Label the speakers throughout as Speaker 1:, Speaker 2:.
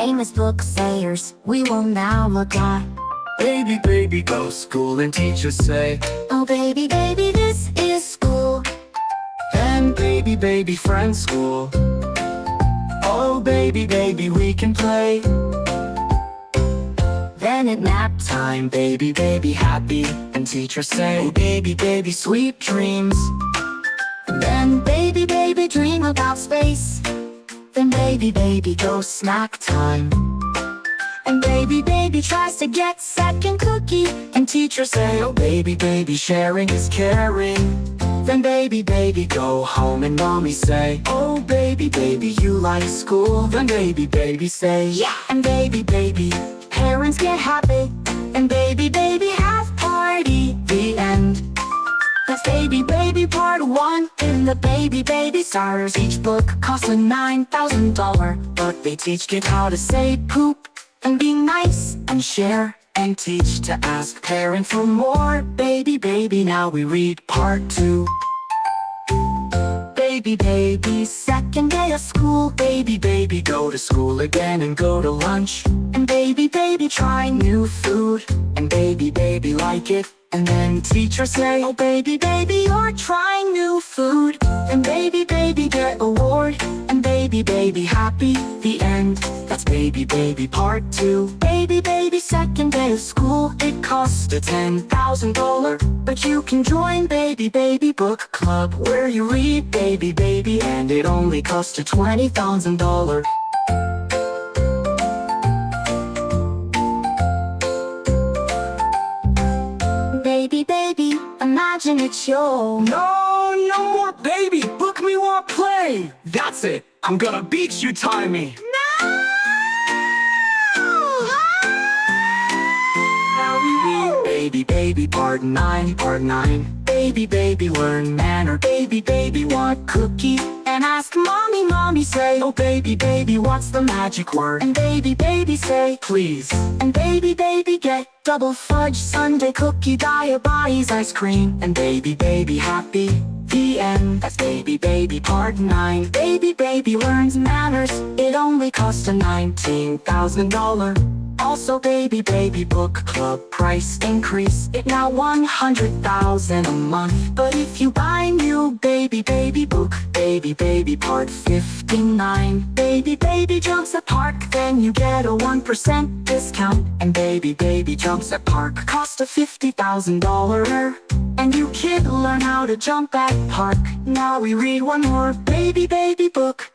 Speaker 1: famous book sayers we will now look at.
Speaker 2: Baby, baby, go school and teachers say,
Speaker 1: Oh baby, baby, this is school.
Speaker 2: and baby, baby, friends school. Oh baby, baby, we can play. Then at nap time, baby, baby, happy, and teachers say, oh baby, baby, sweet dreams.
Speaker 1: Then baby, baby, dream about space.
Speaker 2: Then baby, baby, go snack time.
Speaker 1: And baby, baby tries to get second cookie.
Speaker 2: And teachers say, oh baby, baby, sharing is caring. Then baby, baby, go home and mommy say, oh baby, baby, you like school. Then baby, baby say,
Speaker 1: Yeah.
Speaker 2: and baby, baby,
Speaker 1: Parents get happy.
Speaker 2: and baby, baby, have party. The end.
Speaker 1: That's baby, baby part 1 in the baby, baby starters.
Speaker 2: Each book costs a $9,000, but they teach kids how to say poop,
Speaker 1: And be nice.
Speaker 2: and share, and teach to ask parent for more. Baby, baby, now we read part 2. Baby, baby,
Speaker 1: Second day of school.
Speaker 2: baby, baby, go to school again and go to lunch.
Speaker 1: And baby, baby try
Speaker 2: New food, and baby, baby, like it. And then teachers say, oh baby, baby, you're trying new food. And baby, baby, get award. And baby, baby, happy. The end. That's baby, baby, part 2.
Speaker 1: Baby, baby second day of school.
Speaker 2: It costs a $10,000, but you can join Baby, Baby Book Club, where you read Baby, Baby, and it only costs a $20,000.
Speaker 1: Baby, baby, imagine it's your
Speaker 2: No more baby, book me more play. That's it, I'm gonna beat you, Timey. Now we read Baby, Baby, part 9, part 9. Baby, baby, learn manner. Baby, baby, want cookie.
Speaker 1: And ask mommy, mommy say,
Speaker 2: Oh baby, baby, what's the magic word?
Speaker 1: and baby, baby say,
Speaker 2: Please.
Speaker 1: and baby, baby get double fudge sundae cookie diabetes ice cream.
Speaker 2: And baby, baby, happy. The end. That's Baby, Baby, part 9.
Speaker 1: Baby, baby learns manners.
Speaker 2: It only cost a $19,000. Also Baby, Baby Book Club price increase. It now $100,000 a month. But if you buy new Baby, Baby Book, Baby, Baby part 59, Baby, Baby Jumps at Park, then you get a 1% discount. And Baby, Baby Jumps at Park cost a $50,000. And you kid learn how to jump at park. Now we read one more Baby, Baby Book.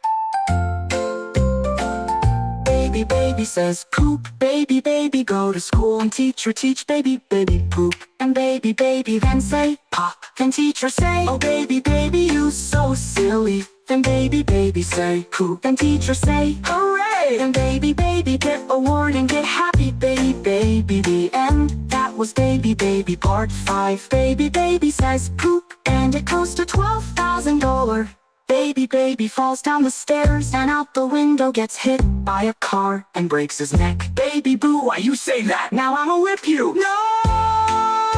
Speaker 2: Baby, baby says poop. Baby, baby, go to school and teacher teach baby, baby, poop. And baby, baby then say pop. Then teacher say, oh baby, baby, you so silly. Then baby, baby say poop. Then teacher say hooray. Then baby, baby get award and get happy. Baby, baby, the end. That was Baby, Baby part 5. Baby, baby says poop, and it costs to $12,000. Baby, baby falls down the stairs and out the window, gets hit by a car and breaks his neck. Baby boo, why you say that? Now I'ma whip you. No!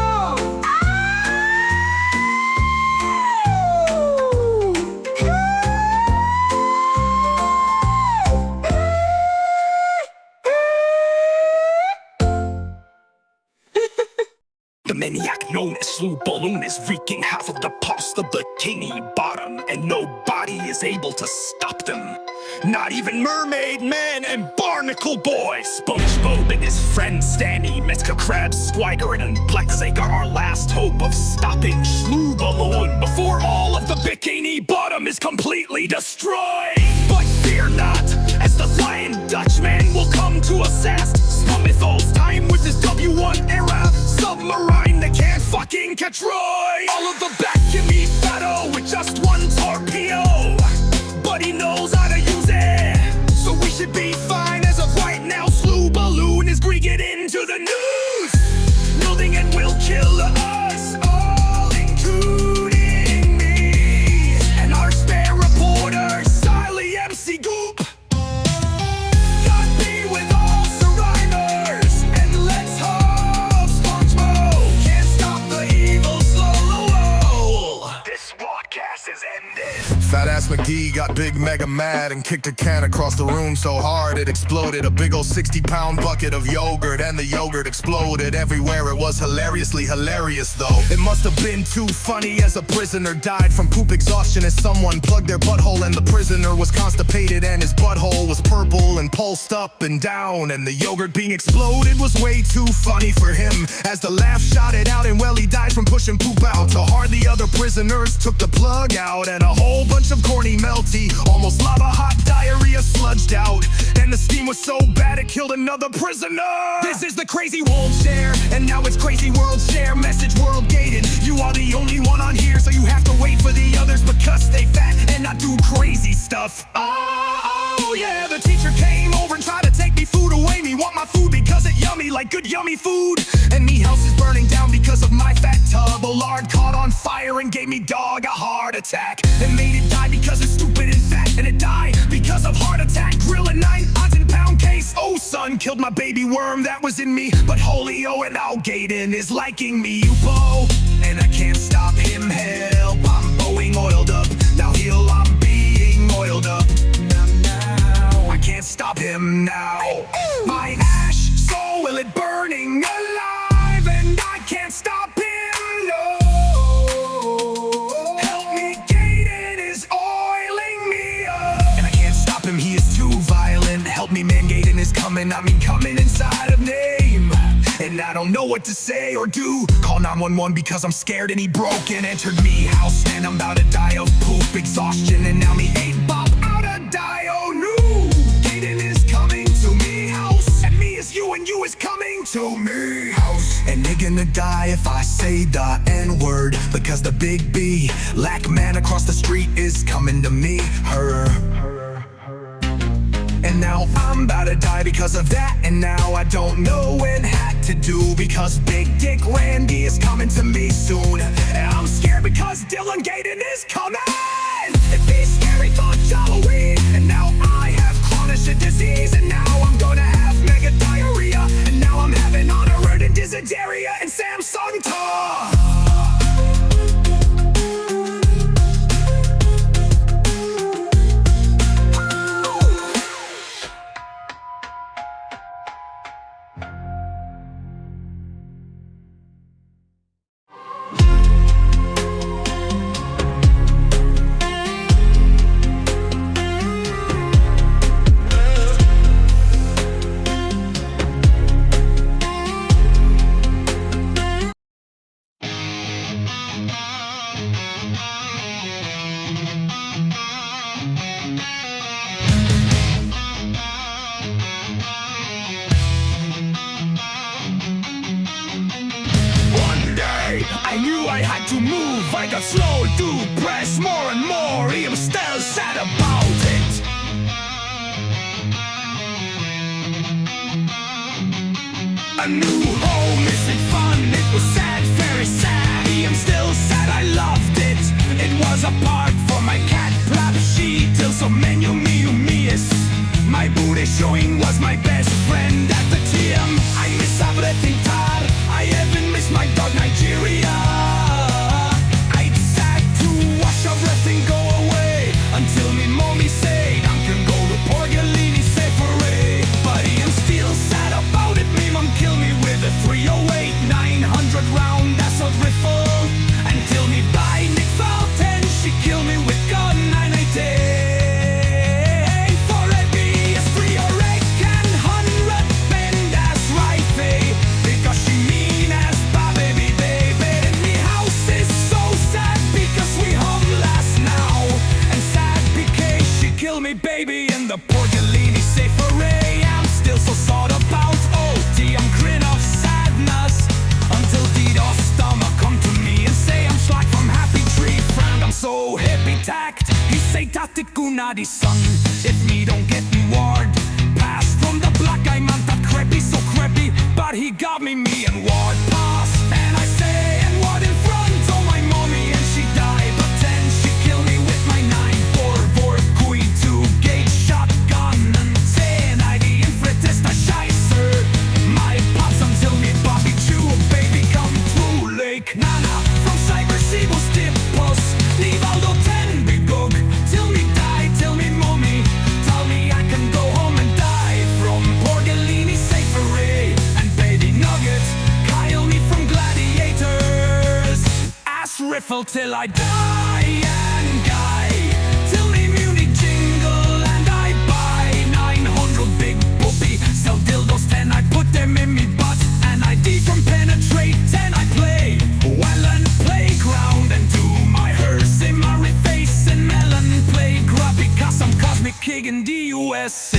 Speaker 3: The maniac known as Slew Balloon is wreaking half of the past of the Bikini Bottom, and nobody is able to stop them. Not even Mermaid Man and Barnacle Boy. SpongeBob and his friend Stanny, Metka Crab, Squidward, and Blexig are our last hope of stopping Slew Balloon before all of the Bikini Bottom is completely destroyed. But fear not, as the Flying Dutchman will come to assess Spummithol's time with his W1 era submarine that can't fucking catch Roy. All of the back can be battle with just one torpedo, but he knows how to use it, so we should be fine as of right now. Slew Balloon is bringing into the news. Nothing and will kill us all, including me and our spare reporter, Siley MC Goop. God be with all survivors, and let's hope SpongeBob can't stop the evil slow. This broadcast is ended.
Speaker 4: Fat ass D got big mega mad and kicked a can across the room so hard it exploded. A big old 60-pound bucket of yogurt, and the yogurt exploded everywhere. It was hilariously hilarious though. It must have been too funny as a prisoner died from poop exhaustion as someone plugged their butthole, and the prisoner was constipated and his butthole was purple and pulsed up and down, and the yogurt being exploded was way too funny for him as the laugh shot it out, and well, he died from pushing poop out. To hard, the other prisoners took the plug out, and a whole bunch of corny melty, almost lava hot diarrhea sludged out, and the steam was so bad it killed another prisoner.
Speaker 3: This is the crazy world share, and now it's crazy world share. Message world gated. You are the only one on here, so you have to wait for the others because they fat and not do crazy stuff. Oh yeah, the teacher came over and tried to take me food away. Me want my food because it yummy like good yummy food, and me house is burning down because of my fat tub. A lard caught on fire and gave me dog a heart attack, and made it die because it's stupid and fat, and it died because of heart attack. Grilling 9 odds in pound case. Oh son, killed my baby worm that was in me, but Holio and Al Gaden is liking me. You bow, and I can't stop him. Help, I'm Boeing oiled up. Now heal, I'm being oiled up. Now I can't stop him now. My ash soul, will it burning alive, and I can't stop him. No, help me, Gaden is oiling me up, and I can't stop him. He is too violent. Help me, man, Gaden is coming. I mean coming inside of name, and I don't know what to say or do. Call 911 because I'm scared, and he broke and entered me house, and I'm about to die of poop exhaustion, and now me ain't bop out of die. Oh no, Gaden is coming to me house, and me is you, and you is coming to me house, and they gonna die if I say the N-word because the big B lack man across the street is coming to me. Her. And now I'm about to die because of that, and now I don't know when hat to do because Big Dick Randy is coming to me soon, and I'm scared because Dylan Gaden is coming. If he's scary, thought Halloween, and now I have chronic disease, and now I'm gonna have mega diarrhea, and now I'm having honorary dysentery and Samsung tar. I knew I had to move, I got slow to press more and more. I'm still sad about it. A new home isn't fun, it was sad, very sad. I'm still sad, I loved it. It was a park for my cat, plap she till so many me is. My booty showing was my best friend at the gym. I miss everything, Tar. I even miss my dog Nigeria. I'd sad to watch everything go away until me mommy said I can go to Porgolini Safari. But I'm still sad about it. Me mom killed me with a 308 900 round assault rifle until me by Nick Fountain she killed me with gun 980. Baby in the Porgolini Safari, I'm still so sad about OT. I'm grin of sadness until Dido's stomach come to me and say I'm slack from happy tree friend. I'm so hippie tacked. He say Tatikunadi son, if me don't get me ward pass from the black I'm on that creepy, so creepy, but he got me and ward pass. And I say and what in front of my mommy and she died, but then she killed me with my 944 Kui 2 gauge shotgun and saying I the infratest a scheisser. My pops until me Bobby Chew, baby come through Lake Nana from Cyber Seabull Stippos Nivaldo 10 big gog till me riffle till I die and die. Till me Munich jingle and I buy 900 big puppy. Sell dildos 10, I put them in me butt. And I D from penetrate 10, I play well and playground. And do my hearse in my face and melon play grub because I'm cosmic king in the USA.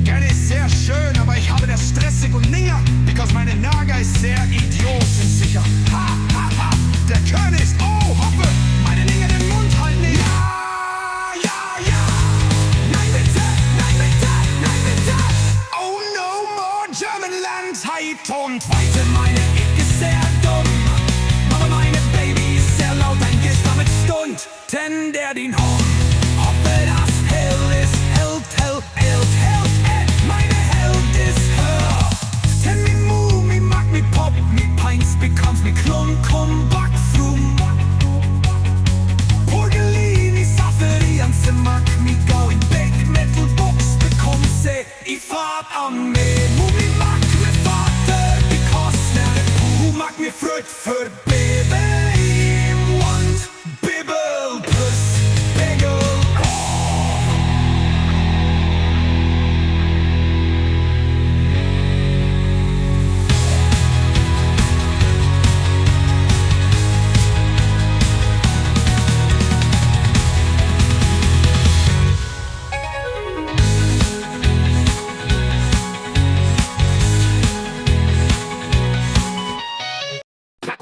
Speaker 5: Gerne ist sehr schön, aber ich habe das stressig und näher, because meine Nager ist sehr idiotensicher. Ha, ha, ha, der König ist, oh, hoffe, meine Dinge den Mund halten. Ja, ja, ja. Nein, bitte, nein, bitte, nein, bitte. Oh, no more German Land, High-Ton.
Speaker 3: Zweite, meine Ick ist sehr dumm. Aber meine Baby ist sehr laut, ein Gift damit Stund. Denn der den Hund. Ob das hell ist, hält. Meine Held ist her. Denn mi Mu, mi mag, mi Pop, mi Pints becomes mi Klum, Backfrum. Porgelini, Safari, and se mag mi going big metal box becomes se I fart an me. Mu mi mag mi Vater, because der Puh mag mi Fröd für Baby im Wand. Bibbel, Puss, Bagel.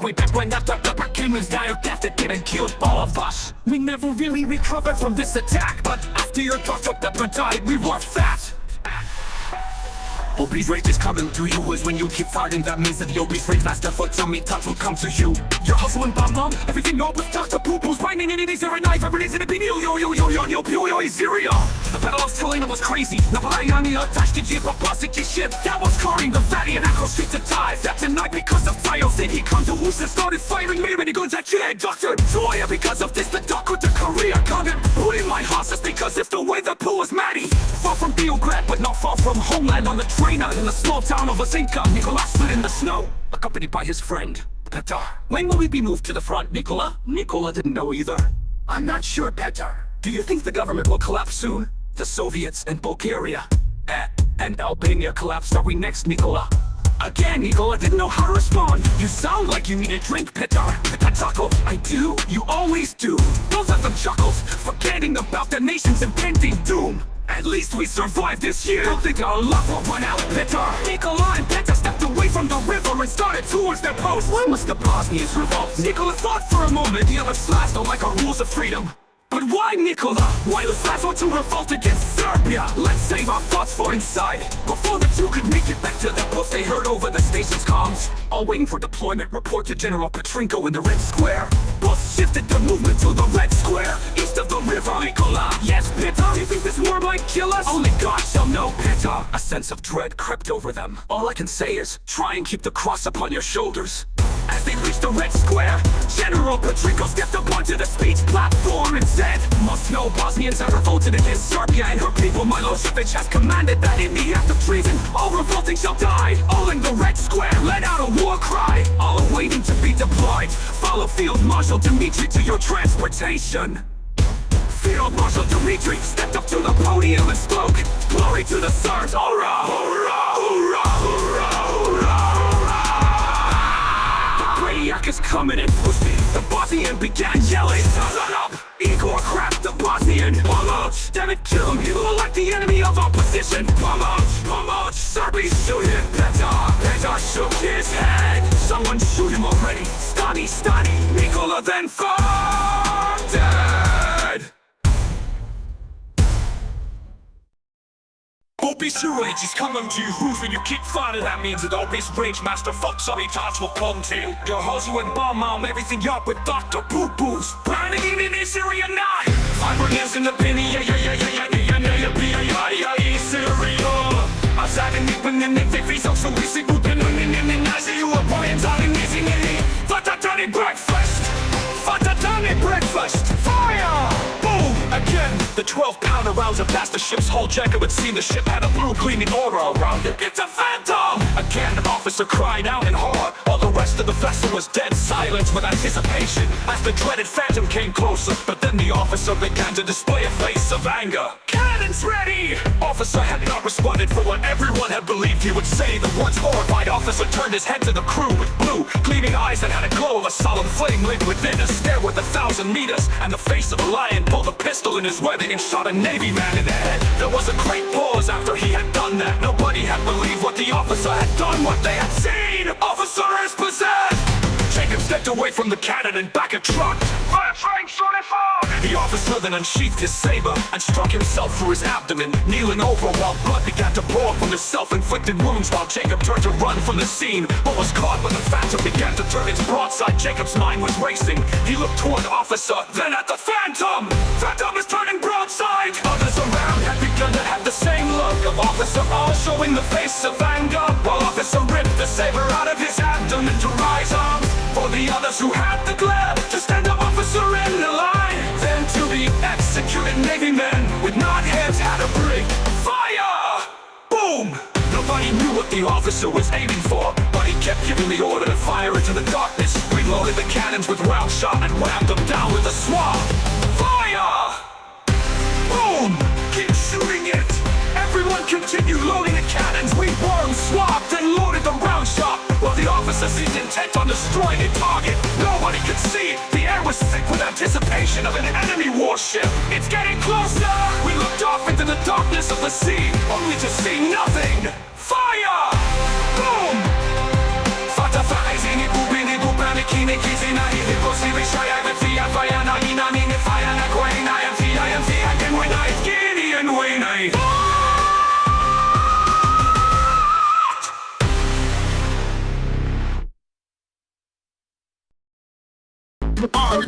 Speaker 3: Way back when after the Kim's dire death that didn't kill all of us. We never really recovered from this attack, but after your Dr. Pepper died, we were fat. Obese rage is coming to you is when you keep farting. That means that the obese rage master for tummy touch will come to you. Your hustle and bomb mom, everything all with Dr. Poo-Poo's binding in it, there a knife, every day's in a big yo, cereal. The battle of Selena was crazy. Napoleon attached to Jeep, a plastic ship that was carrying the fatty and Echo Street to dive. That tonight because of trials, then he come to Woos and started firing me many guns at J. Dr. Joya, because of this, the doc with the career gunner. Pulling my horses because if the way the pool was Maddie. Far from Beograd, but not far from homeland on the trainer in the small town of Lasenka. Nicolas stood in the snow, accompanied by his friend, Petar. When will we be moved to the front, Nicola? Nicola didn't know either. I'm not sure, Petar. Do you think the government will collapse soon? The Soviets and Bulgaria and Albania collapsed. Are we next, Nicola? Again, Nicola didn't know how to respond. You sound like you need a drink, Petar. Petataco, I do, you always do. Both of them chuckles, forgetting about the nation's impending doom. At least we survived this year. Don't think our luck will run out, Petar. Nicola and Petar stepped away from the river and started towards their post. Why must the Bosnians revolt? Nicola thought for a moment the other slavs don't like our rules of freedom. But why, Nicola? Why the Slavs want to revolt against Serbia? Let's save our thoughts for inside. Before the two could make it back to their post, they heard over the station's comms. All waiting for deployment, report to General Petrenko in the Red Square. Both shifted their movement to the Red Square, east of the river, Nicola. Yes, Petar, do you think this war might kill us? Only God shall know, Petar. A sense of dread crept over them. All I can say is, try and keep the cross upon your shoulders. As they reached the Red Square, General Petrenko stepped up onto the speech platform and said, must know Bosnians have revolted against Serbia and her people. Milosevic has commanded that in the act of treason, all revolting shall die. All in the Red Square, let out a war cry. All awaiting to be deployed. Follow Field Marshal Dmitri to your transportation. Field Marshal Dmitri stepped up to the podium and spoke. Glory to the Serbs, hurrah, hurrah, hurrah, hurrah, hurrah. Brainiac is coming in pussy. The Bosnian began yelling, shut up! Igor cracked the Bosnian. Pomoc, damn it, kill him. He looked like the enemy of our position. Pomoc, Serbians shoot him. Petar shook his head. Someone shoot him already. Stani, Nicola then fell dead. Obese rage is coming to you when you keep fighting. That means that obese rage master fucks up, he touch will come to your hustle and bomb mom, everything up with Dr. Poo-Poo's burning in this area 9. 5 years in the penny, Syria. Outside and deep in the face, so we see good and in Nazi, you are boys all in this in Fatatani breakfast, fire! Boom! Again, the 12-pounder rounds have passed the ship's hull jack. It would seem the ship had a blue gleaming aura around it. It's a phantom! Again, an officer cried out in horror. All the rest of the vessel was dead silent with anticipation as the dreaded phantom came closer. But then the officer began to display a face of anger. "Cannons ready!" Officer had not responded for what everyone had believed he would say. The once horrified officer turned his head to the crew with blue, gleaming eyes that had a glow of a solemn flame lit within. A stare worth 1,000 meters, and the face of a lion pulled a pistol in his webbing and shot a Navy man in the head. There was a great pause after he had done that. Nobody had believed what the officer had done, what they had seen. Officer is possessed! Jacob stepped away from the cannon and back a truck. The officer then unsheathed his saber and struck himself through his abdomen, kneeling over while blood began to pour from his self-inflicted wounds. While Jacob turned to run from the scene, but was caught when the phantom began to turn its broadside. Jacob's mind was racing. He looked toward officer, then at the phantom. Phantom is turning broadside. Others around had begun to have the same look of officer, all showing the face of anger, while officer ripped the saber out of his abdomen to rise arms for the others who had the glare to stand up officer in the line. Then to the executed Navy men with knot heads had a break. Fire! Boom! Nobody knew what the officer was aiming for, but he kept giving the order to fire into the darkness. Reloaded the cannons with round shot and whammed them down with a swab. Fire! Boom! Keep shooting it! Everyone continued loading the cannons. We wormed, swabbed, and loaded the round shot, while the officer seemed intent on destroying a target. Nobody could see. The air was thick with anticipation of an enemy warship. It's getting closer! We looked off into the darkness of the sea, only to see nothing. Fire! Boom! Fata faizini kubini kubani kini kizina hili posibi shaya vifia fayana inani ni fayana kwaina ya fia ya fia genwina itkini and wina.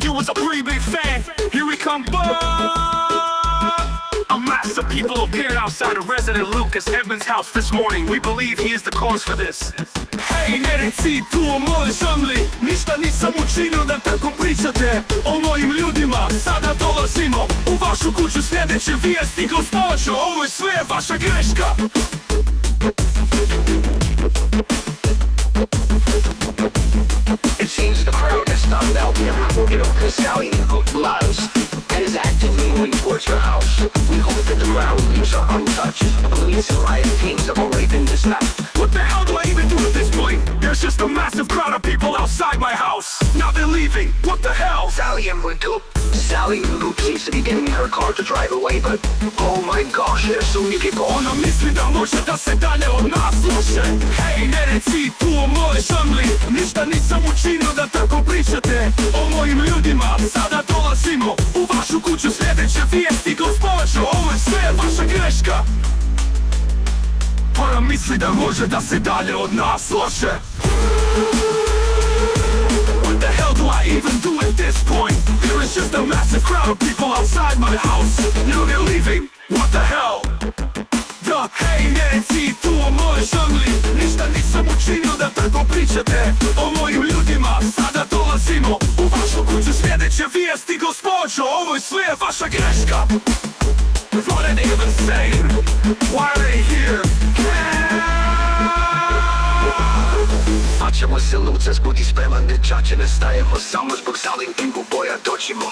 Speaker 3: You was a pretty big fan. Here we come, a mass of people appeared outside of Resident Lucas Evans' house this morning. We believe he is the cause for this. Hej, ne reci tu o mojoj zemlji, ništa nisam učinio da tako pričate o mojim ljudima. Sada dolazimo u vašu kuću, sljedeće vijesti, gospođo, ovo je sve vaša greška.
Speaker 6: It seems the crowd has stopped out here. You know, cause Sally Hook Lives is actively moving towards your house. We hope that the ground leaves are untouched. Police and riot teams have already been dispatched.
Speaker 3: What the hell do I even do at this point? There's just a massive crowd of people outside my house. Now they're leaving. What the hell?
Speaker 6: Sally and Window. Sally Hook seems to be getting in her car to drive away, but oh my gosh, there's so many people.
Speaker 3: Ona misli da može da se dalje od nas loše. Hej, ne reci tu o mojoj zemlji, ništa nisam učinio da tako pričate o mojim ljudima. Sada dolazimo u vašu kuću, sljedeće vijesti, gospođo, ovo je sve vaša greška. Ona misli da može da se dalje od nas loše. What the hell do I even do at this point? There is just a massive crowd of people outside my house. Now they're leaving. What the hell? Da, hej, ne reci tu o mojoj zemlji, ništa nisam učinio da tako pričate o mojim ljudima. Sada dolazimo u vašu kuću, sljedeće vijesti, gospođo, ovo je sve vaša greška. What are they even saying? Why are they here?
Speaker 6: A ćemo se lucas, budi spreman, dečače, ne stajemo samo zbog Salinkingu boja doćimo.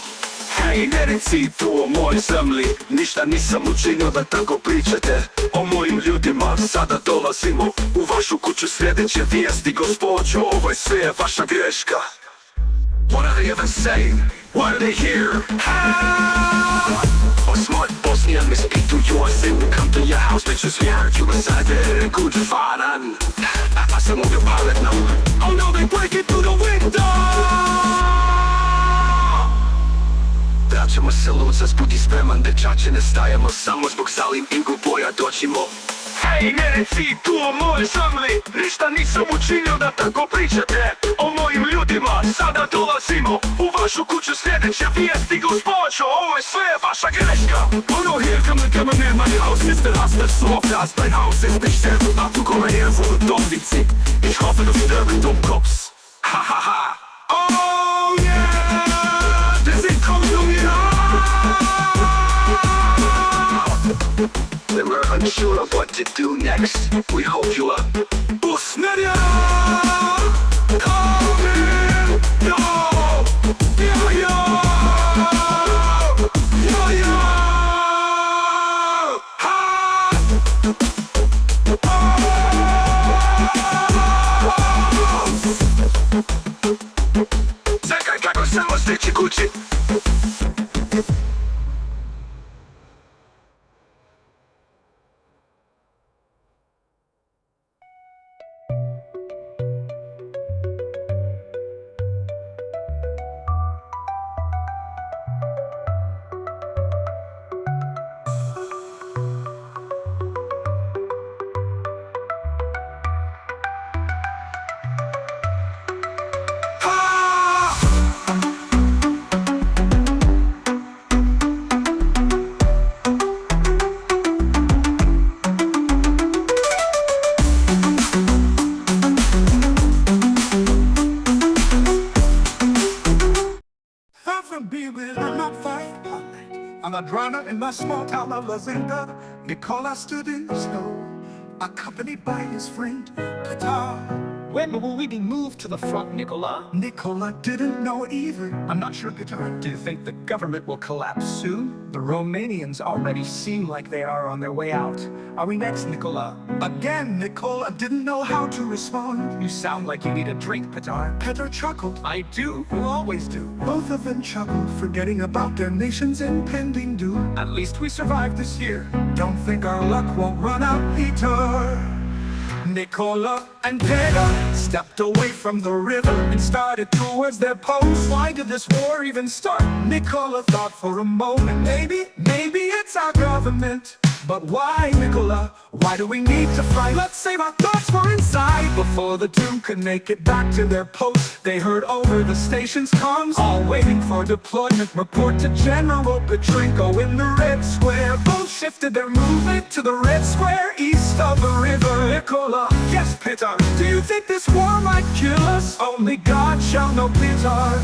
Speaker 3: Hej, ne reci tu o mojoj zemlji, ništa nisam učinio da tako pričate o mojim ljudima. Sada dolazimo u vašu kuću, sljedeće vijesti, gospođo, ovo je sve vaša greška. What are they even saying? Why are they here?
Speaker 6: A smart Bosnian may speak to your sin. We come to your house, bitches, we heard you inside there. Good faran. I said move your pilot now.
Speaker 3: Oh no, they break it through the window!
Speaker 6: Da ćemo se lucas, budi spreman, dečače, ne stajemo samo zbog Salinkingu boja doćimo.
Speaker 3: Hej, ne reci tu o mojoj zemlji, ništa nisam učinio da tako pričate o mojim ljudima. Sada dolazimo u vašu kuću, sljedeće vijesti, gospođo, ovo je sve vaša greška. Oh no, here come the man, my house ist der Hass, das so oft das, mein Haus ist nicht der Ach, du komm her, wo du dumm wie sie. Ich hoffe, du stirbst, Dummkopf. Ha ha ha. Oh yeah, wir sind kommen um hier.
Speaker 6: We were unsure of what to do next. We hope you are.
Speaker 3: Usmerja!
Speaker 5: On a drana in my small town of Lazinga, Nicola stood in the snow, accompanied by his friend Petar.
Speaker 3: When will we be moved to the front, Nicola?
Speaker 5: Nicola didn't know either.
Speaker 3: I'm not sure, Peter. Do you think the government will collapse soon? The Romanians already seem like they are on their way out. Are we next, Nicola?
Speaker 5: Again, Nicola didn't know how to respond.
Speaker 3: You sound like you need a drink, Petar.
Speaker 5: Petar chuckled.
Speaker 3: I do. You always do.
Speaker 5: Both of them chuckled, forgetting about their nation's impending doom.
Speaker 3: At least we survived this year.
Speaker 5: Don't think our luck won't run out, Peter. Nicola and Petar stepped away from the river and started towards their post.
Speaker 3: Why did this war even start?
Speaker 5: Nicola thought for a moment, maybe it's our government. But why, Nicola? Why do we need to fight? Let's save our thoughts for inside. Before the two could make it back to their post, they heard over the station's comms, all waiting for deployment. Report to General Petrenko in the Red Square. Both shifted their movement to the Red Square east of the river. Nicola, yes, Petar, do you think this war might kill us? Only God shall know, Petar.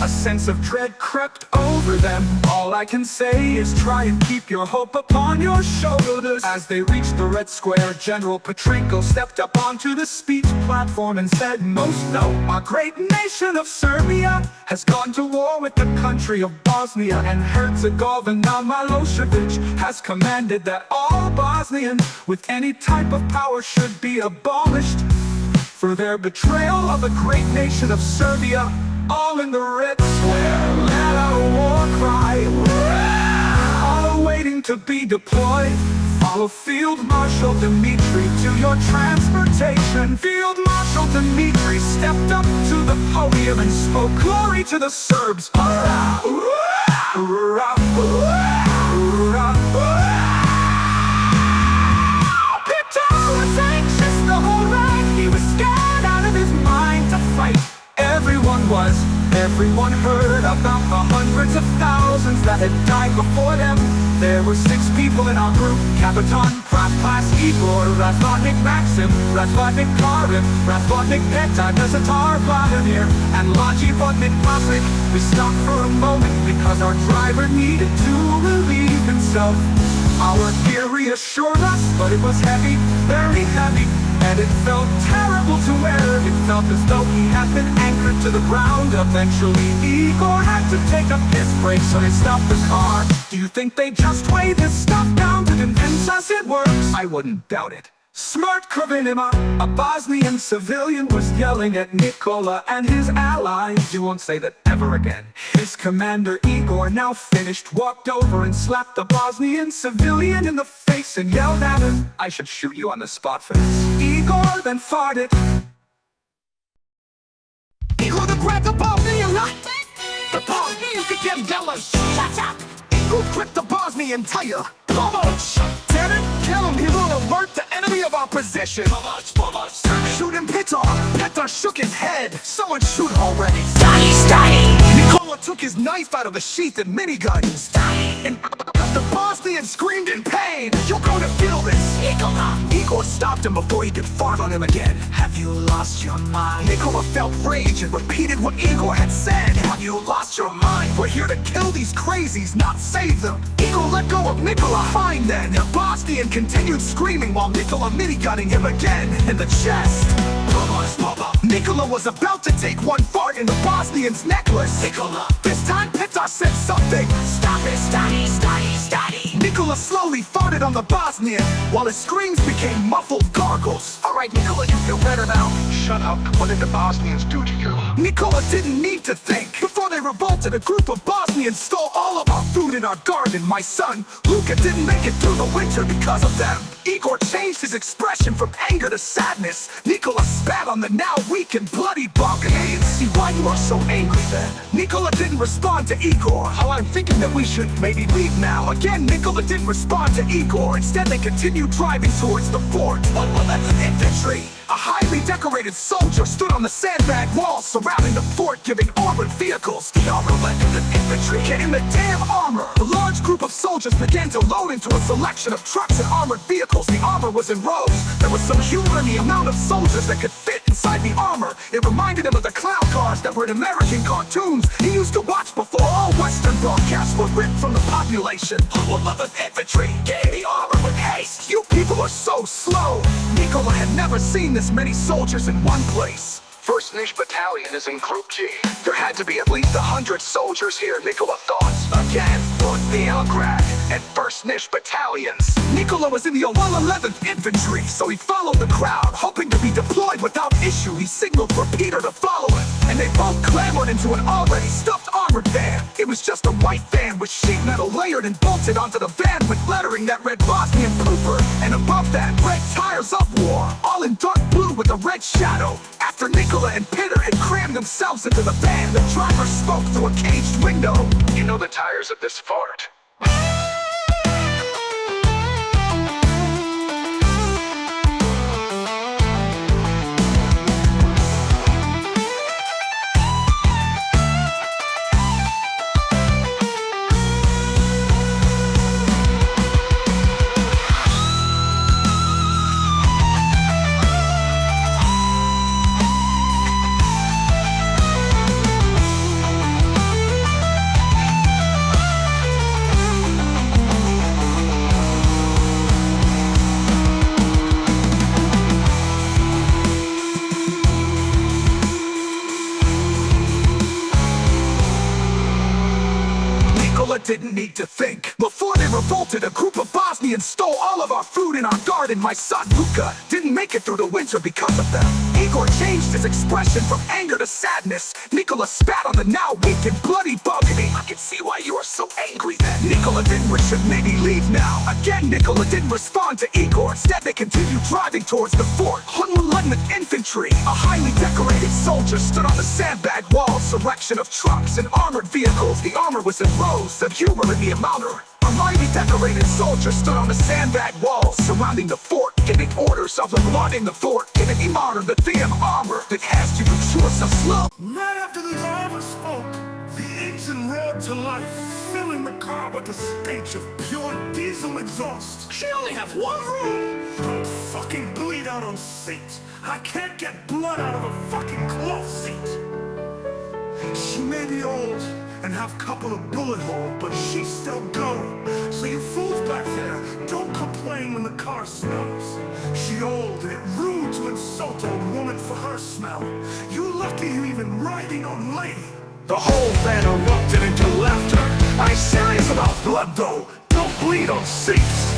Speaker 5: A sense of dread crept over them. All I can say is try and keep your hope upon your shoulders. As they reached the Red Square, General Petrenko stepped up onto the speech platform and said, "Most know, our great nation of Serbia has gone to war with the country of Bosnia and Herzegovina. Milosevic has commanded that all Bosnian with any type of power should be abolished for their betrayal of the great nation of Serbia." All in the Red Square let out a war cry, all waiting to be deployed. Follow Field Marshal Dmitri to your transportation. Field Marshal Dmitri stepped up to the podium and spoke glory to the Serbs. Petar was anxious the whole night. He was scared out of his mind to fight. Everyone heard about the hundreds of thousands that had died before them. There were 6 people in our group: Kapitan, Prapas, Igor, Razvodnik Maxim, Razvodnik Karim, Razvodnik Petar, Desatar, Vladimir, and Laji Vodnik Pasik. We stopped for a moment because our driver needed to relieve himself. Our gear reassured us, but it was heavy, very heavy. And it felt terrible to wear. It felt as though he had been anchored to the ground. Eventually, Igor had to take a piss break, so they stopped the car. Do you think they just weigh this stuff down to convince us it works? I wouldn't doubt it. Smart Kravinima, a Bosnian civilian, was yelling at Nicola and his allies. You won't say that ever again. His commander Igor, now finished, walked over and slapped the Bosnian civilian in the face and yelled at him, "I should shoot you on the spot for this." Igor then farted.
Speaker 3: Igor the grab the Bosnian, the Bosnian could get jealous. Shut up! Igor gripped the Bosnian tighter. Damn it, kill him, he will alert the enemy of our position. Shoot him, Petar. Petar shook his head. Someone shoot already. Study. Nicola took his knife out of the sheath and minigun. And the Bosnian screamed in pain. "You're going to feel this." Igor stopped him before he could fart on him again. "Have you lost your mind?" Nicola felt rage and repeated what Igor had said. "Have you lost your mind? We're here to kill these crazies, not save them." Igor let go of Nicola. Fine then. The Bosnian continued screaming while Nicola minigunning him again in the chest. Nicola was about to take one fart in the Bosnian's necklace. This time Petar said something. "Stop it, study. Nicola slowly farted on the Bosnian while his screams became muffled gargles. "Alright, Nicola, you feel better now?"
Speaker 5: Shut up. What did the Bosnians do to you?
Speaker 3: Nicola didn't need to think. Before they revolted, a group of Bosnians stole all of our food in our garden. My son, Luka, didn't make it through the winter because of them. Igor changed his expression from anger to sadness. Nicola spat on the now weak and bloody Bosnian. "See why you are so angry then?" Nicola didn't respond to Igor. "Oh, I'm thinking that we should maybe leave now." Again, Nicola didn't respond to Igor. Instead, they continued driving towards the fort. What will that infantry? A highly decorated soldier stood on the sandbag walls surrounding the fort, giving armored vehicles. The armor led to the infantry. Get in the damn armor! A large group of soldiers began to load into a selection of trucks and armored vehicles. The armor was in rows. There was some humor in the amount of soldiers that could fit inside the armor. It reminded him of the clown cars that were in American cartoons he used to watch before all Western
Speaker 5: broadcasts were ripped from the population. 11th Infantry, gave the armor with haste. You people are so slow. Nicola had never seen this many soldiers in one place.
Speaker 6: 1st Niche Battalion is in Group G. There had to be at least 100 soldiers here, Nicola thought.
Speaker 5: Again, 4th Beograd and 1st Niche Battalions. Nicola was in the 11th Infantry, so he followed the crowd, hoping to be deployed without issue. He signaled for Peter to follow him, and they both clambered into an already stuffed armored van. It was just a white van with sheet metal layered and bolted onto the van with lettering that read Bosnian Cooper, and above that, red tires of war, all in dark blue with a red shadow. After Nicola and Peter had crammed themselves into the van, the driver spoke through a caged window.
Speaker 6: You know the tires of this fart.
Speaker 5: Didn't need to think. Before they revolted, a group of Bosnians stole all of our food in our garden. My son Luka didn't make it through the winter because of them. Igor changed his expression from anger to sadness. Nicola spat on the now weak and bloody Bogany. I can see why you are so angry then. Nicola then we should maybe leave now. Again, Nicola didn't respond to Igor. Instead, they continued driving towards the fort. 111th Infantry, a highly decorated soldier, stood on the sandbag wall. Selection of trucks and armored vehicles. The armor was in rows. The humor in the encounter. A highly decorated soldier stood on the sandbag walls surrounding the fort, giving orders of the blood in the fort, giving Imar the theme armor that has to ensure some slow. Right after the driver spoke, the engine roared to life, filling the car with a stench of pure diesel exhaust.
Speaker 3: She only have one room.
Speaker 5: Don't fucking bleed out on seat. I can't get blood out of a fucking cloth seat. She may be old and have a couple of bullet holes, but she still go. So you fools back there, don't complain when the car smells. She old and it rude to insult a woman for her smell. You lucky you even riding on lady. The whole van erupted into laughter. I ain't serious about blood though, don't bleed on seats.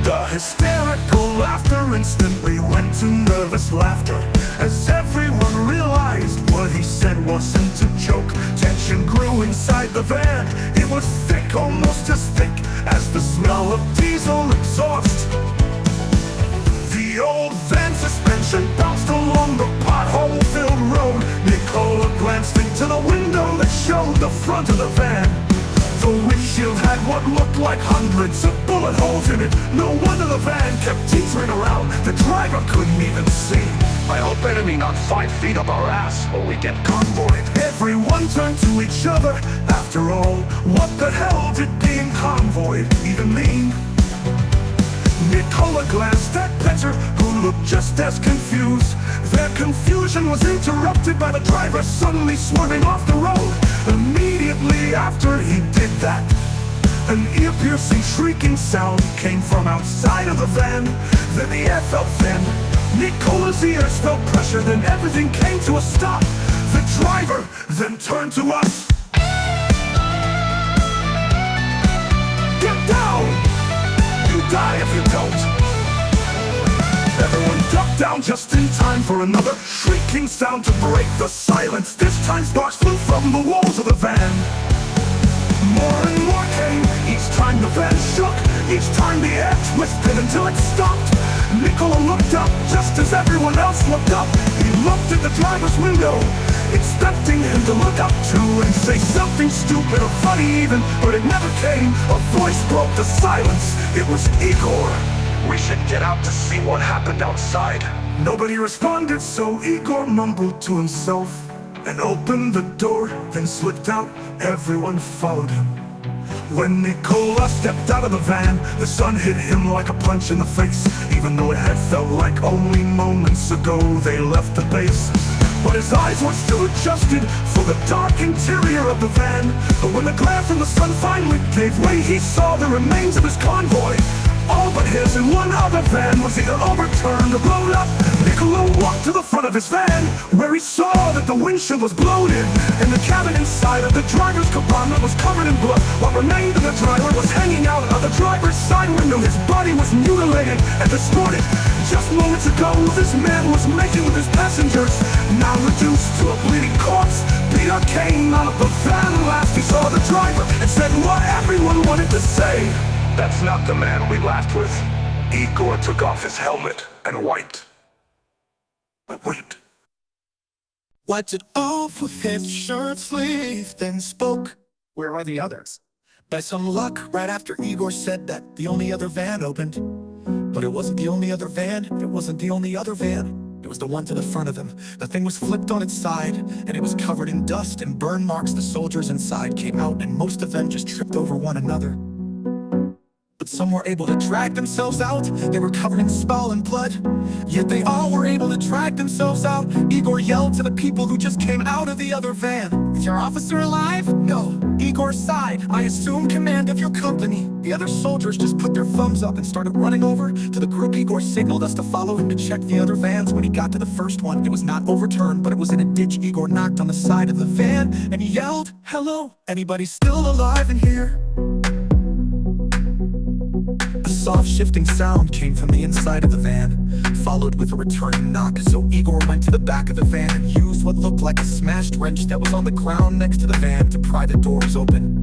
Speaker 5: The hysterical laughter instantly went to nervous laughter, as everyone realized what he said wasn't a joke. Tension grew inside the van. It was thick, almost as thick as the smell of diesel exhaust. The old van suspension bounced along the pothole-filled road. Nicola glanced into the window that showed the front of the van. The windshield had what looked like hundreds of bullet holes in it. No wonder the van kept teetering around. The driver couldn't even see.
Speaker 6: I hope enemy not 5 feet up our ass or we get convoyed.
Speaker 5: Everyone turned to each other. After all, what the hell did being convoyed even mean? Nicola glanced at Petter, who looked just as confused. Their confusion was interrupted by the driver suddenly swerving off the road. Immediately after he did that, an ear-piercing shrieking sound came from outside of the van. Then the air felt thin. Nicola's ears felt pressure, then everything came to a stop. The driver then turned to us. Get down! You die if you don't. Everyone ducked down just in time for another shrieking sound to break the silence. This time sparks flew from the walls of the van. More and more came. Each time the van shook, each time the air twisted until it stopped. Nicola looked up just as everyone else looked up. He looked at the driver's window, expecting him to look up too and say something stupid or funny even, but it never came. A voice broke the silence. It was Igor.
Speaker 6: We should get out to see what happened outside.
Speaker 5: Nobody responded, so Igor mumbled to himself and opened the door, then slipped out. Everyone followed him. When Nicola stepped out of the van, the sun hit him like a punch in the face. Even though it had felt like only moments ago they left the base. but his eyes were still adjusted for the dark interior of the van. But when the glare from the sun finally gave way, he saw the remains of his convoy. All but his and one other van was either overturned or blown up. Niccolo walked to the front of his van, where he saw that the windshield was blown in, and the cabin inside of the driver's compartment was covered in blood. What remained of the driver was hanging out of the driver's side window. His body was mutilated and distorted. Just moments ago, this man was making with his passengers, now reduced to a bleeding corpse. Peter came out of the van last. He saw the driver and said what everyone wanted to say.
Speaker 3: That's not the man we laughed with. Igor took off his helmet and wiped. But wait.
Speaker 5: Wiped it off with his shirt sleeve, then spoke.
Speaker 7: Where are the others?
Speaker 5: By some luck, right after Igor said that, the only other van opened. But it wasn't the only other van. It wasn't the only other van. It was the one to the front of them. The thing was flipped on its side, and it was covered in dust and burn marks. The soldiers inside came out, and most of them just tripped over one another. But some were able to drag themselves out. They were covered in spall and blood, yet they all were able to drag themselves out. Igor yelled to the people who just came out of the other van, "Is your officer alive?" "No." Igor sighed, "I assume command of your company." The other soldiers just put their thumbs up and started running over to the group. Igor signaled us to follow him to check the other vans. When he got to the first one, it was not overturned, but it was in a ditch. Igor knocked on the side of the van and he yelled, "Hello, anybody still alive in here?" A soft shifting sound came from the inside of the van, followed with a returning knock. So Igor went to the back of the van and used what looked like a smashed wrench that was on the ground next to the van to pry the doors open.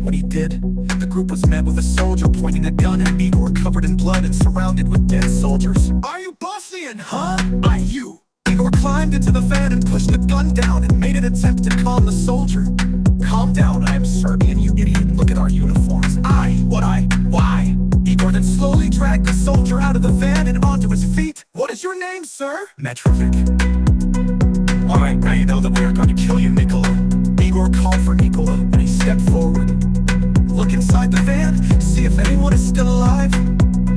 Speaker 5: When he did, the group was met with a soldier pointing a gun at Igor, covered in blood and surrounded with dead soldiers. "Are you Bosnian, huh?" "I you." Igor climbed into the van and pushed the gun down and made an attempt to calm the soldier. "Calm down, I am Serbian, you idiot. Look at our uniforms." Why?" Igor then slowly dragged the soldier out of the van and onto his feet. "What is your name, sir?" "Metrovic." "Alright, now you know that we are going to kill you, Niccolo." Igor called for Niccolo and he stepped forward. "Look inside the van, see if anyone is still alive."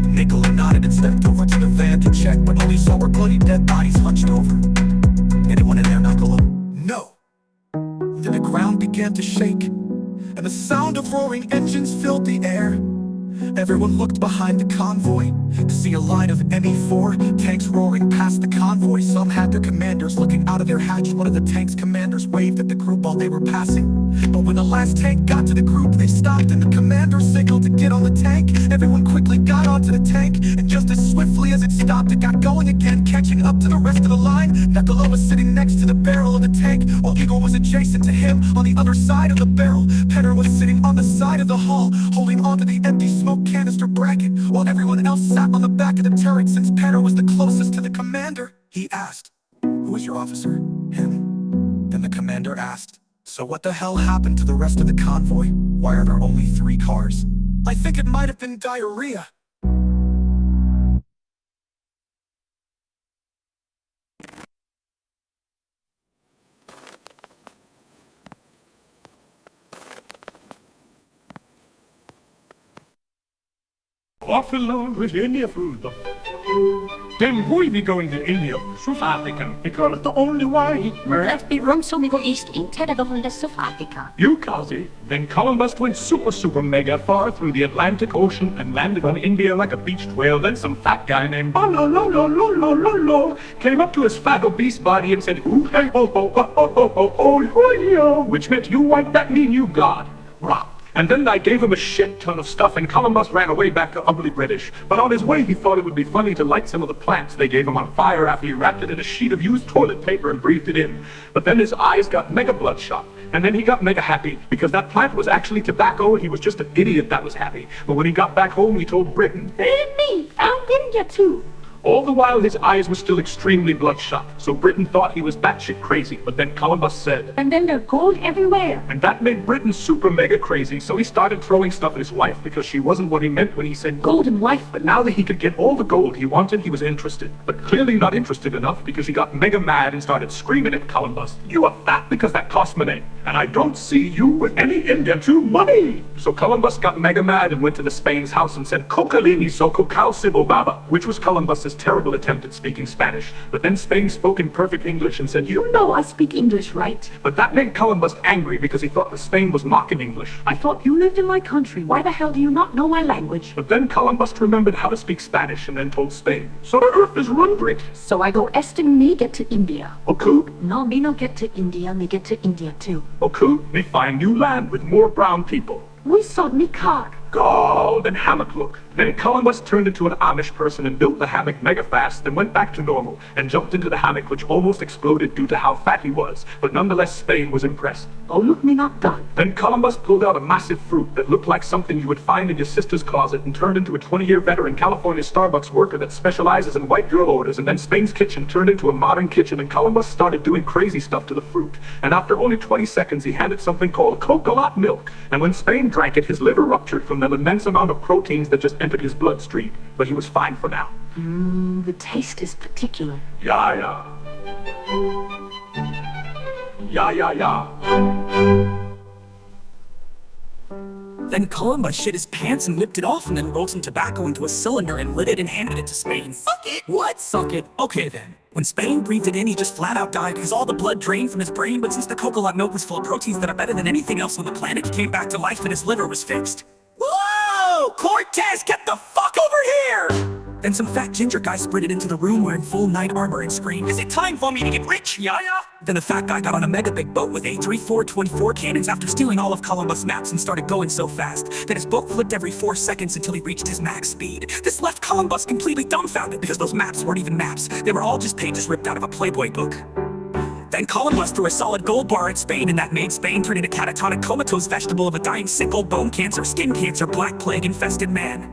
Speaker 5: Niccolo nodded and stepped over to the van to check, but all he saw were bloody dead bodies hunched over. "Anyone in there, Niccolo?" "No." Then the ground began to shake, and the sound of roaring engines filled the air. Everyone looked behind the convoy to see a line of ME4 tanks roaring past the convoy. Some had their commanders looking out of their hatch. One of the tank's commanders waved at the group while they were passing. But when the last tank got to the group, they stopped and the commander signaled to get on the tank. Everyone quickly got onto the tank, and just as swiftly as it stopped, it got going again, catching up to the rest of the line. Niccolo was sitting next to the barrel of the tank, while Igor was adjacent to him on the other side of the barrel. Penner was sitting on the side of the hull, holding onto the empty smoke canister bracket, while everyone else sat on the back of the turret. Since Penner was the closest to the commander, he asked, "Who is your officer?" "Him." Then the commander asked, "So what the hell happened to the rest of the convoy? Why are there only 3 cars?" "I think it might have been diarrhea."
Speaker 3: Off along with India food. Then we'll be going to India, South Africa, because the only way.
Speaker 8: We left the room so Middle East instead of the South Africa.
Speaker 3: You Kazi. Then Columbus went super mega far through the Atlantic Ocean and landed on India like a beached whale. Then some fat guy named Balololololololo came up to his fat obese body and said, "Ooh, hey, oh, which meant you white, that mean you God. Rah. And then I gave him a shit ton of stuff, and Columbus ran away back to ugly British. But on his way, he thought it would be funny to light some of the plants they gave him on fire after he wrapped it in a sheet of used toilet paper and breathed it in. But then his eyes got mega bloodshot. And then he got mega happy, because that plant was actually tobacco, and he was just an idiot that was happy. But when he got back home, he told Britain,
Speaker 8: And me, I'm India too.
Speaker 3: All the while his eyes were still extremely bloodshot. So Britain thought he was batshit crazy, but then Columbus said,
Speaker 8: And then there's gold everywhere.
Speaker 3: and that made Britain super mega crazy, so he started throwing stuff at his wife because she wasn't what he meant when he said
Speaker 8: Gold and white.
Speaker 3: But now that he could get all the gold he wanted, he was interested. But clearly not interested enough, because he got mega mad and started screaming at Columbus, "You are fat because that cost money, and I don't see you with any India to money." So Columbus got mega mad and went to the Spain's house and said, "Cocolini so cocao sibo baba," which was Columbus's his terrible attempt at speaking Spanish, but then Spain spoke in perfect English and said, "You know I speak English, right?" But that made Columbus angry because he thought that Spain was mocking English.
Speaker 8: I thought you lived in my country. Why the hell do you not know my language?
Speaker 3: But then Columbus remembered how to speak Spanish and then told Spain, "So the earth is run great."
Speaker 8: So I go esting me get to India.
Speaker 3: Okay,
Speaker 8: No, me no get to India, me get to India too.
Speaker 3: okay, they find new land with more brown people.
Speaker 8: We saw me card.
Speaker 3: God, and hammock look. Then Columbus turned into an Amish person and built the hammock mega fast, then went back to normal and jumped into the hammock, which almost exploded due to how fat he was, but nonetheless Spain was impressed.
Speaker 8: Oh, look me not done.
Speaker 3: Then Columbus pulled out a massive fruit that looked like something you would find in your sister's closet and turned into a 20-year veteran California Starbucks worker that specializes in white girl orders, and then Spain's kitchen turned into a modern kitchen and Columbus started doing crazy stuff to the fruit. And after only 20 seconds he handed something called coconut milk, and when Spain drank it his liver ruptured from the immense amount of proteins that just entered his bloodstream, but he was fine for now.
Speaker 8: The taste is particular.
Speaker 3: Yeah.
Speaker 7: Then Columbus shit his pants and whipped it off and then rolled some tobacco into a cylinder and lit it and handed it to Spain. Suck it! What? Suck it? Okay then. When Spain breathed it in, he just flat out died because all the blood drained from his brain, but since the coconut milk was full of proteins that are better than anything else on the planet, he came back to life and his liver was fixed. Whoa! Cortez, get the fuck over here! Then some fat ginger guy sprinted into the room wearing full knight armor and screamed, "Is it time for me to get rich, yaya?" Then the fat guy got on a mega big boat with A3424 cannons after stealing all of Columbus' maps and started going so fast that his boat flipped every 4 seconds until he reached his max speed. This left Columbus completely dumbfounded because those maps weren't even maps. They were all just pages ripped out of a Playboy book. Then Columbus threw a solid gold bar at Spain, and that made Spain turn into catatonic comatose vegetable of a dying sickle, bone cancer, skin cancer, black plague infested man.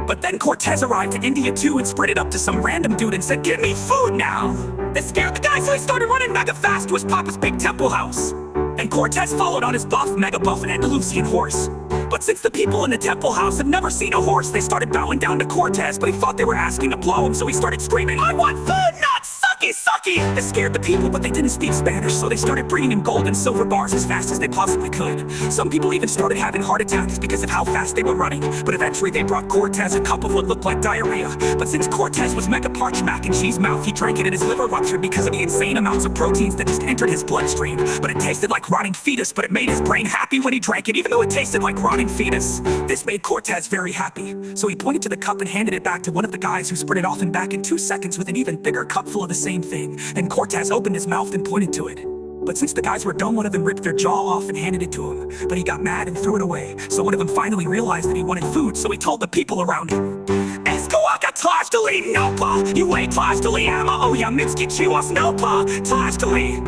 Speaker 7: But then Cortez arrived to India too and spread it up to some random dude and said, "Give me food now!" This scared the guy, so he started running mega fast to his papa's big temple house. And Cortez followed on his mega buff and Andalusian horse. But since the people in the temple house had never seen a horse, they started bowing down to Cortez, but he thought they were asking to blow him, so he started screaming, "I want food, not sucky sucky!" This scared the people, but they didn't speak Spanish, so they started bringing him gold and silver bars as fast as they possibly could. Some people even started having heart attacks because of how fast they were running, but eventually they brought Cortez a cup of what looked like diarrhea. But since Cortez was mega parched mac and cheese mouth, he drank it and his liver ruptured because of the insane amounts of proteins that just entered his bloodstream. But it tasted like rotting fetus, but it made his brain happy when he drank it, even though it tasted like rotting fetus. This made Cortez very happy, so he pointed to the cup and handed it back to one of the guys, who spread it off and back in 2 seconds with an even bigger cup full of the same thing. And Cortez opened his mouth and pointed to it. But since the guys were dumb, one of them ripped their jaw off and handed it to him. But he got mad and threw it away. So one of them finally realized that he wanted food, so he told the people around him, "Escoaca tlachtali nopa, Yue tlachtali ama oya mitski chiwas nopa, tlachtali."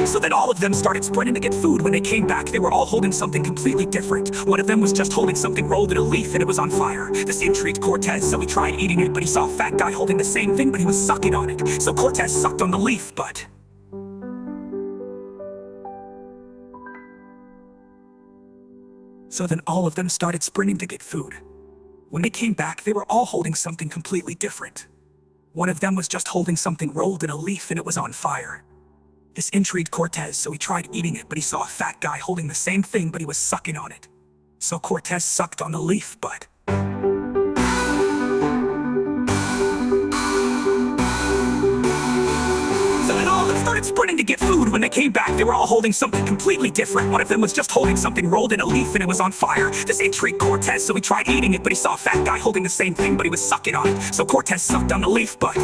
Speaker 7: So then all of them started sprinting to get food. When they came back, they were all holding something completely different. One of them was just holding something rolled in a leaf and it was on fire. This intrigued Cortez, so he tried eating it, but he saw a fat guy holding the same thing, but he was sucking on it. So Cortez sucked on the leaf, but... So then all of them started sprinting to get food. When they came back, they were all holding something completely different. One of them was just holding something rolled in a leaf and it was on fire. This intrigued Cortez, so he tried eating it, but he saw a fat guy holding the same thing, but he was sucking on it. So Cortez sucked on the leaf, but... So then all of them started sprinting to get food. When they came back, they were all holding something completely different. One of them was just holding something rolled in a leaf and it was on fire. This intrigued Cortez, so he tried eating it, but he saw a fat guy holding the same thing, but he was sucking on it. So Cortez sucked on the leaf, but...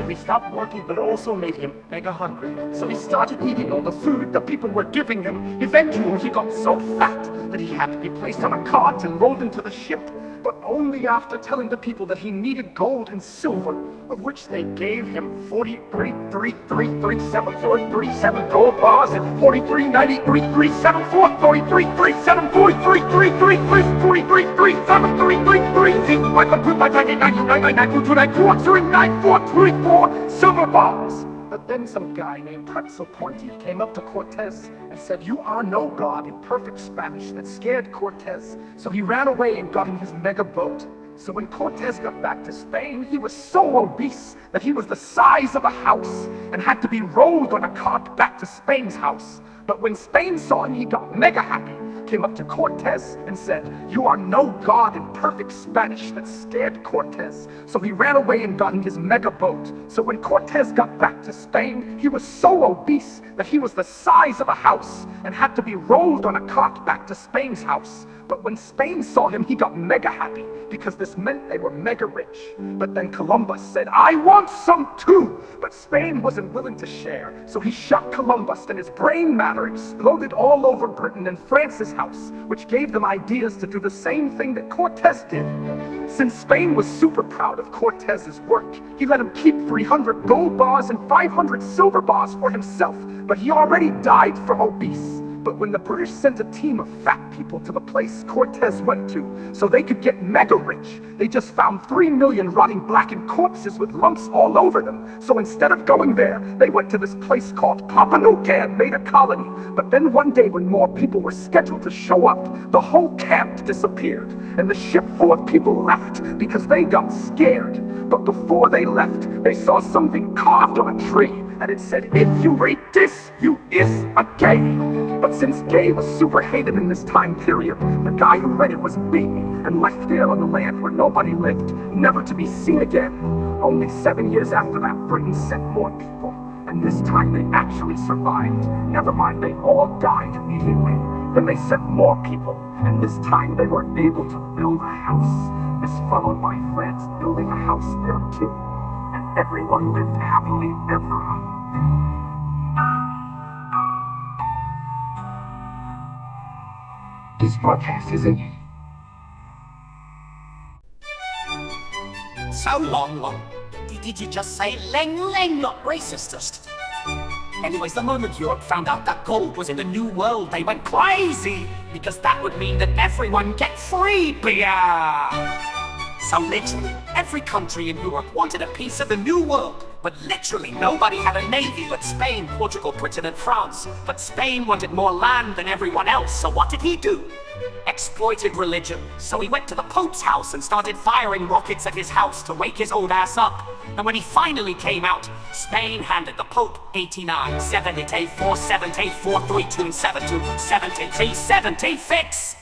Speaker 3: He stopped working, but also made him mega hungry. So he started eating all the food the people were giving him. Eventually, he got so fat that he had to be placed on a cart and rolled into the ship, but only after telling the people that he needed gold and silver, of which they gave him 43,337 gold bars and 43,93,374, 43,93,333,743,33,33,33,33,33,33,33,33,33,33,34 silver bars. But then some guy named Pretzel Pointy came up to Cortez and said, "You are no god," in perfect Spanish that scared Cortez. So he ran away and got in his mega boat. So when Cortez got back to Spain, he was so obese that he was the size of a house and had to be rolled on a cart back to Spain's house. But when Spain saw him, he got mega happy
Speaker 5: came up to Cortez and said, "You are no god," in perfect Spanish that scared Cortez. So he ran away and got in his mega boat. So when Cortez got back to Spain, he was so obese that he was the size of a house and had to be rolled on a cart back to Spain's house. But when Spain saw him, he got mega happy because this meant they were mega rich. But then Columbus said, "I want some too!" But Spain wasn't willing to share, so he shot Columbus and his brain matter exploded all over Britain and France's house, which gave them ideas to do the same thing that Cortez did. Since Spain was super proud of Cortez's work, he let him keep 300 gold bars and 500 silver bars for himself, but he already died from obese. But when the British sent a team of fat people to the place Cortez went to, so they could get mega rich, they just found 3 million rotting blackened corpses with lumps all over them. So instead of going there, they went to this place called Papua New Guinea and made a colony. But then one day when more people were scheduled to show up, the whole camp disappeared, and the ship full of people left because they got scared. But before they left, they saw something carved on a tree, and it said, "If you read this, you is a gay." But since gay was super hated in this time period, the guy who read it was beaten and left there on the land where nobody lived, never to be seen again. Only 7 years after that, Britain sent more people, and this time they actually survived. Never mind, they all died immediately. Then they sent more people, and this time they were able to build a house. This followed by France building a house there too, and everyone lived happily ever after. This broadcast is in.
Speaker 7: So long. Did you just say Leng, not racist? Anyways, the moment Europe found out that gold was in the New World, they went crazy, because that would mean that everyone get free beer. So literally, every country in Europe wanted a piece of the New World. But literally nobody had a navy but Spain, Portugal, Britain, and France. But Spain wanted more land than everyone else, so what did he do? Exploited religion. So he went to the Pope's house and started firing rockets at his house to wake his old ass up. And when he finally came out, Spain handed the Pope 89, 70, 4, 70, 4, 3, 2, 7, 2, 70, 70 fix.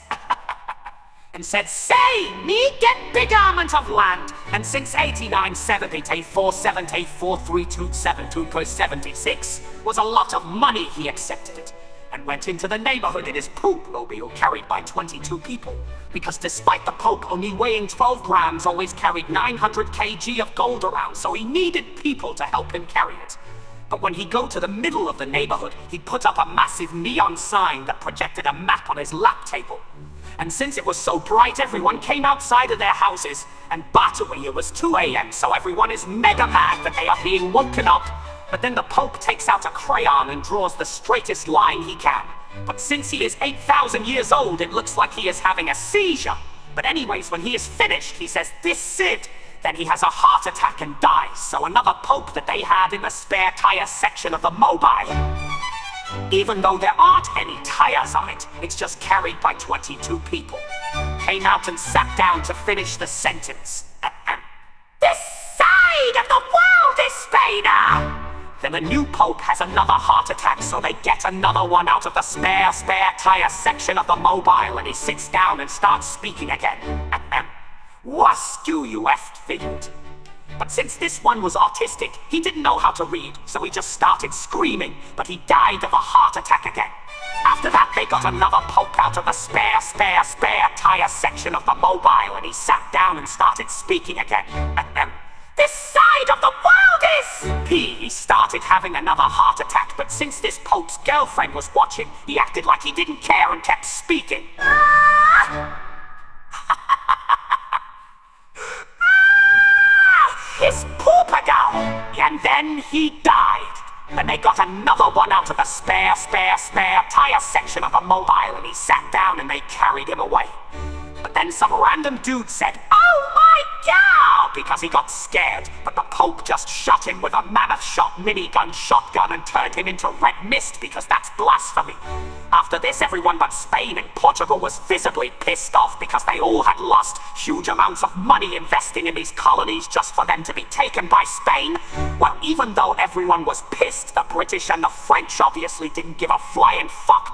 Speaker 7: And said, "Say, me get big amount of land." And since 89, 70, 4, 70, 4, 3, 2, 7, 2 per 76 was a lot of money, he accepted it and went into the neighborhood in his poop mobile carried by 22 people. Because despite the Pope only weighing 12 grams, always carried 900 kg of gold around, so he needed people to help him carry it. But when he'd go to the middle of the neighborhood, he'd put up a massive neon sign that projected a map on his lap table. And since it was so bright, everyone came outside of their houses, and Battery, it was 2 a.m., so everyone is mega mad that they are being woken up. But then the Pope takes out a crayon and draws the straightest line he can. But since he is 8,000 years old, it looks like he is having a seizure. But anyways, when he is finished, he says, "This is it." Then he has a heart attack and dies, so another Pope that they had in the spare tire section of the mobile. Even though there aren't any tires on it, it's just carried by 22 people. Came out and sat down to finish the sentence. "This side of the world is Spain." Then the new Pope has another heart attack, so they get another one out of the spare tire section of the mobile, and he sits down and starts speaking again. "Was do you figured?" But since this one was autistic, he didn't know how to read, so he just started screaming, but he died of a heart attack again. After that, they got another Pope out of the spare tire section of the mobile, and he sat down and started speaking again. "This side of the world is..." He started having another heart attack, but since this Pope's girlfriend was watching, he acted like he didn't care and kept speaking. His poopagal! And then he died. And they got another one out of the spare tire section of the mobile, and he sat down and they carried him away. But then some random dude said, "Oh my god!" because he got scared, but the Pope just shot him with a mammoth shot minigun shotgun and turned him into red mist because that's blasphemy. After this, everyone but Spain and Portugal was visibly pissed off because they all had lost huge amounts of money investing in these colonies just for them to be taken by Spain. Well, even though everyone was pissed, the British and the French obviously didn't give a flying fuck